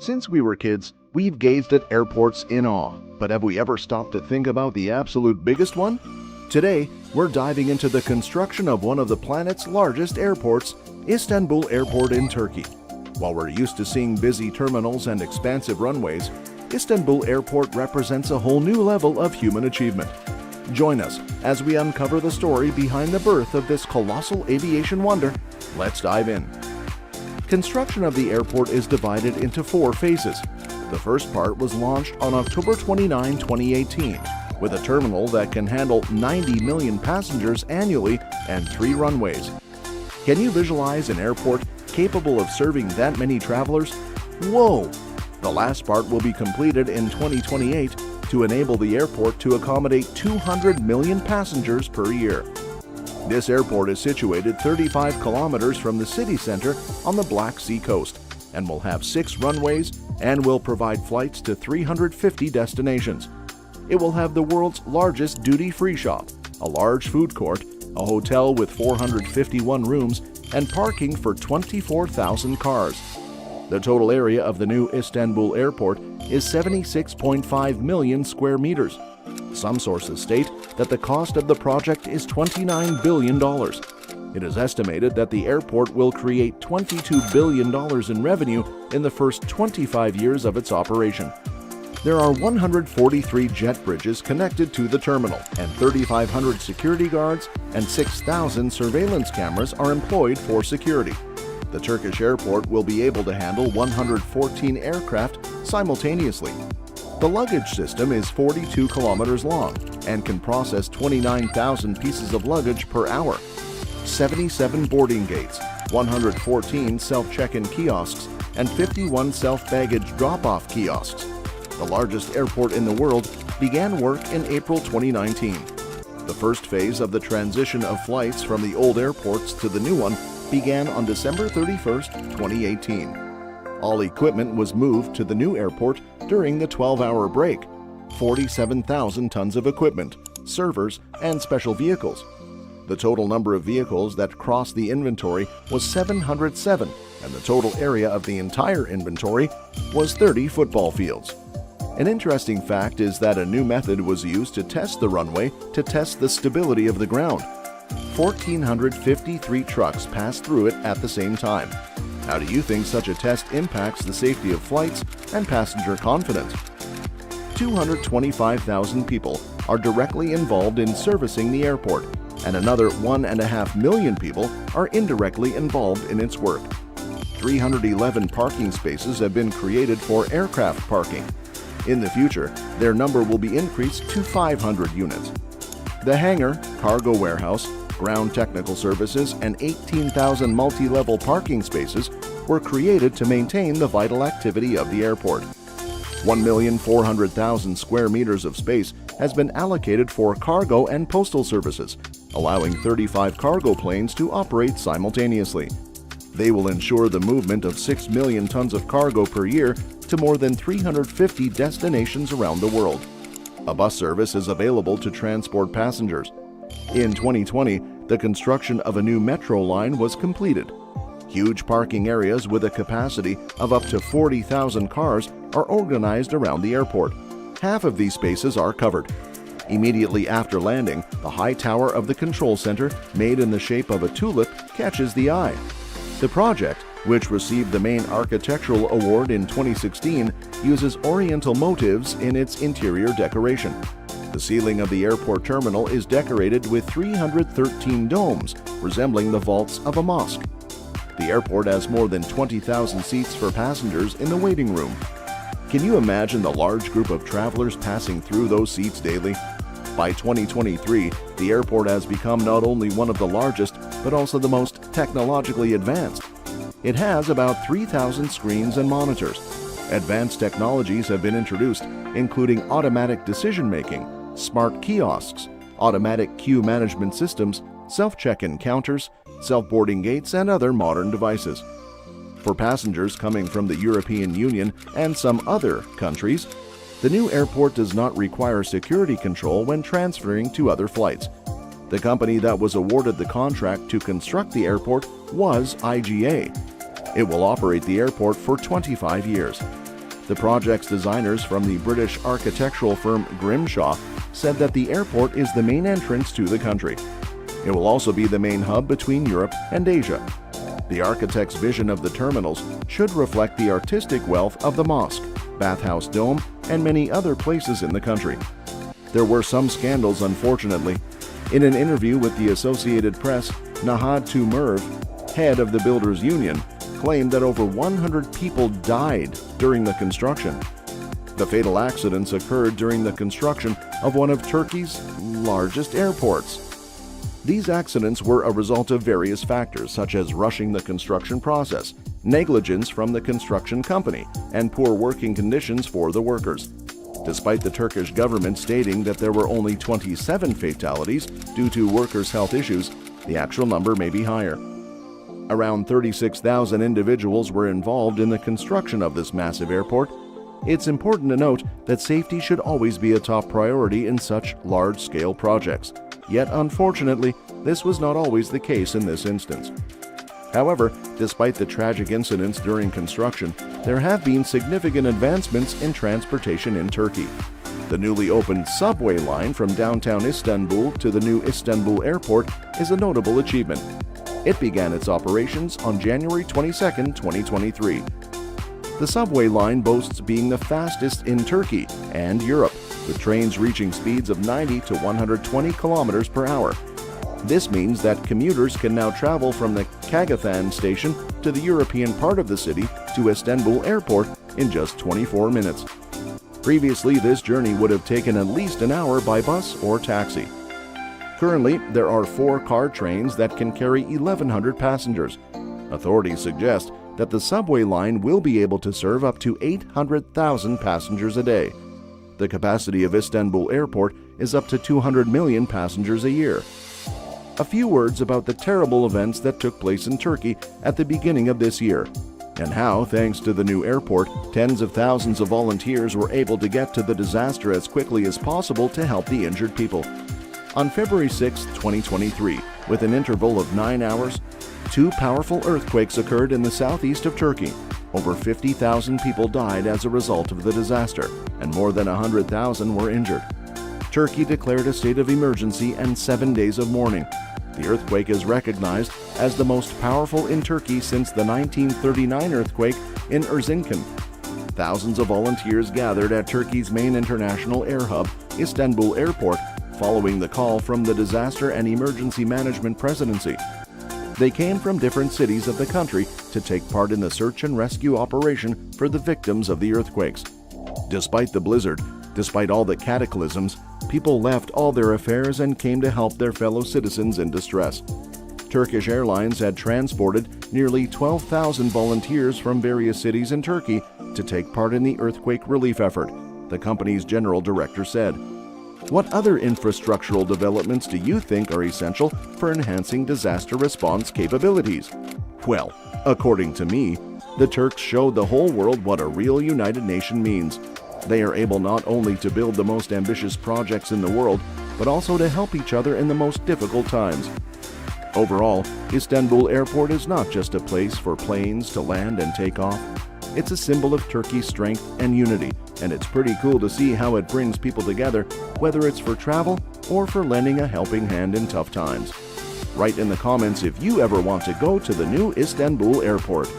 Since we were kids, we've gazed at airports in awe, but have we ever stopped to think about the absolute biggest one? Today, we're diving into the construction of one of the planet's largest airports, Istanbul Airport in Turkey. While we're used to seeing busy terminals and expansive runways, Istanbul Airport represents a whole new level of human achievement. Join us as we uncover the story behind the birth of this colossal aviation wonder. Let's dive in. Construction of the airport is divided into 4 phases. The first part was launched on October 29, 2018, with a terminal that can handle 90 million passengers annually and 3 runways. Can you visualize an airport capable of serving that many travelers? Whoa! The last part will be completed in 2028 to enable the airport to accommodate 200 million passengers per year. This airport is situated 35 kilometers from the city center on the Black Sea coast and will have 6 runways and will provide flights to 350 destinations. It will have the world's largest duty-free shop, a large food court, a hotel with 451 rooms, and parking for 24,000 cars. The total area of the new Istanbul Airport is 76.5 million square meters. Some sources state that the cost of the project is $29 billion. It is estimated that the airport will create $22 billion in revenue in the first 25 years of its operation. There are 143 jet bridges connected to the terminal, and 3,500 security guards and 6,000 surveillance cameras are employed for security. The Turkish airport will be able to handle 114 aircraft simultaneously. The luggage system is 42 kilometers long and can process 29,000 pieces of luggage per hour. 77 boarding gates, 114 self-check-in kiosks, and 51 self-baggage drop-off kiosks. The largest airport in the world began work in April 2019. The first phase of the transition of flights from the old airports to the new one began on December 31, 2018. All equipment was moved to the new airport during the 12-hour break. 47,000 tons of equipment, servers, and special vehicles. The total number of vehicles that crossed the inventory was 707, and the total area of the entire inventory was 30 football fields. An interesting fact is that a new method was used to test the runway to test the stability of the ground. 1,453 trucks passed through it at the same time. How do you think such a test impacts the safety of flights and passenger confidence? 225,000 people are directly involved in servicing the airport, and another 1.5 million people are indirectly involved in its work. 311 parking spaces have been created for aircraft parking. In the future, their number will be increased to 500 units. The hangar, cargo warehouse, ground technical services, and 18,000 multi-level parking spaces were created to maintain the vital activity of the airport. 1,400,000 square meters of space has been allocated for cargo and postal services, allowing 35 cargo planes to operate simultaneously. They will ensure the movement of 6 million tons of cargo per year to more than 350 destinations around the world. A bus service is available to transport passengers. In 2020, the construction of a new metro line was completed. Huge parking areas with a capacity of up to 40,000 cars are organized around the airport. Half of these spaces are covered. Immediately after landing, the high tower of the control center, made in the shape of a tulip, catches the eye. The project, which received the main architectural award in 2016, uses Oriental motifs in its interior decoration. The ceiling of the airport terminal is decorated with 313 domes, resembling the vaults of a mosque. The airport has more than 20,000 seats for passengers in the waiting room. Can you imagine the large group of travelers passing through those seats daily? By 2023, the airport has become not only one of the largest, but also the most technologically advanced. It has about 3,000 screens and monitors. Advanced technologies have been introduced, including automatic decision-making, smart kiosks, automatic queue management systems, self-check-in counters, self-boarding gates, and other modern devices. For passengers coming from the European Union and some other countries, the new airport does not require security control when transferring to other flights. The company that was awarded the contract to construct the airport was IGA. It will operate the airport for 25 years. The project's designers from the British architectural firm Grimshaw said that the airport is the main entrance to the country. It will also be the main hub between Europe and Asia. The architect's vision of the terminals should reflect the artistic wealth of the mosque, bathhouse dome, and many other places in the country. There were some scandals, unfortunately. In an interview with the Associated Press, Nahad Tumerv, head of the Builders Union, claimed that over 100 people died during the construction. The fatal accidents occurred during the construction of one of Turkey's largest airports. These accidents were a result of various factors such as rushing the construction process, negligence from the construction company, and poor working conditions for the workers. Despite the Turkish government stating that there were only 27 fatalities due to workers' health issues, the actual number may be higher. Around 36,000 individuals were involved in the construction of this massive airport. It's important to note that safety should always be a top priority in such large-scale projects. Yet, unfortunately, this was not always the case in this instance. However, despite the tragic incidents during construction, there have been significant advancements in transportation in Turkey. The newly opened subway line from downtown Istanbul to the new Istanbul Airport is a notable achievement. It began its operations on January 22, 2023. The subway line boasts being the fastest in Turkey and Europe, with trains reaching speeds of 90 to 120 kilometers per hour. This means that commuters can now travel from the Kagathan station to the European part of the city to Istanbul Airport in just 24 minutes. Previously, this journey would have taken at least an hour by bus or taxi. Currently, there are 4 car trains that can carry 1,100 passengers. Authorities suggest that the subway line will be able to serve up to 800,000 passengers a day. The capacity of Istanbul Airport is up to 200 million passengers a year. A few words about the terrible events that took place in Turkey at the beginning of this year, and how, thanks to the new airport, tens of thousands of volunteers were able to get to the disaster as quickly as possible to help the injured people. On February 6, 2023, with an interval of 9 hours, 2 powerful earthquakes occurred in the southeast of Turkey. Over 50,000 people died as a result of the disaster, and more than 100,000 were injured. Turkey declared a state of emergency and 7 days of mourning. The earthquake is recognized as the most powerful in Turkey since the 1939 earthquake in Erzincan. Thousands of volunteers gathered at Turkey's main international air hub, Istanbul Airport, following the call from the Disaster and Emergency Management Presidency. They came from different cities of the country to take part in the search and rescue operation for the victims of the earthquakes. Despite the blizzard, despite all the cataclysms, people left all their affairs and came to help their fellow citizens in distress. Turkish Airlines had transported nearly 12,000 volunteers from various cities in Turkey to take part in the earthquake relief effort, the company's general director said. What other infrastructural developments do you think are essential for enhancing disaster response capabilities? Well, according to me, the Turks showed the whole world what a real united nation means. They are able not only to build the most ambitious projects in the world, but also to help each other in the most difficult times. Overall, Istanbul Airport is not just a place for planes to land and take off. It's a symbol of Turkey's strength and unity, and it's pretty cool to see how it brings people together, whether it's for travel or for lending a helping hand in tough times. Write in the comments if you ever want to go to the new Istanbul Airport.